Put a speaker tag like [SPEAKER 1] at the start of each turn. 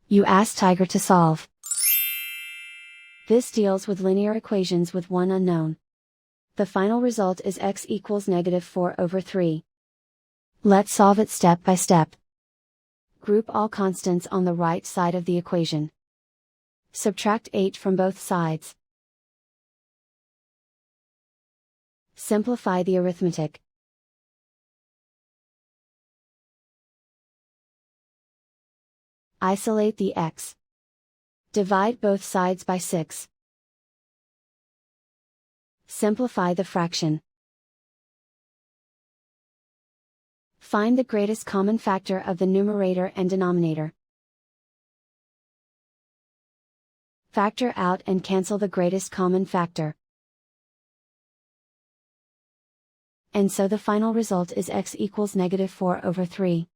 [SPEAKER 1] You ask Tiger to solve. This deals with linear equations with one unknown. The final result is x equals -4/3. Let's solve it step by step. Group all constants on the right side of the equation. Subtract 8 from both sides. Simplify the arithmetic. Isolate the x. Divide both sides by 6. Simplify the fraction. Find the greatest common factor of the numerator and denominator. Factor out and cancel the greatest common factor. And so the final result is x equals -4/3.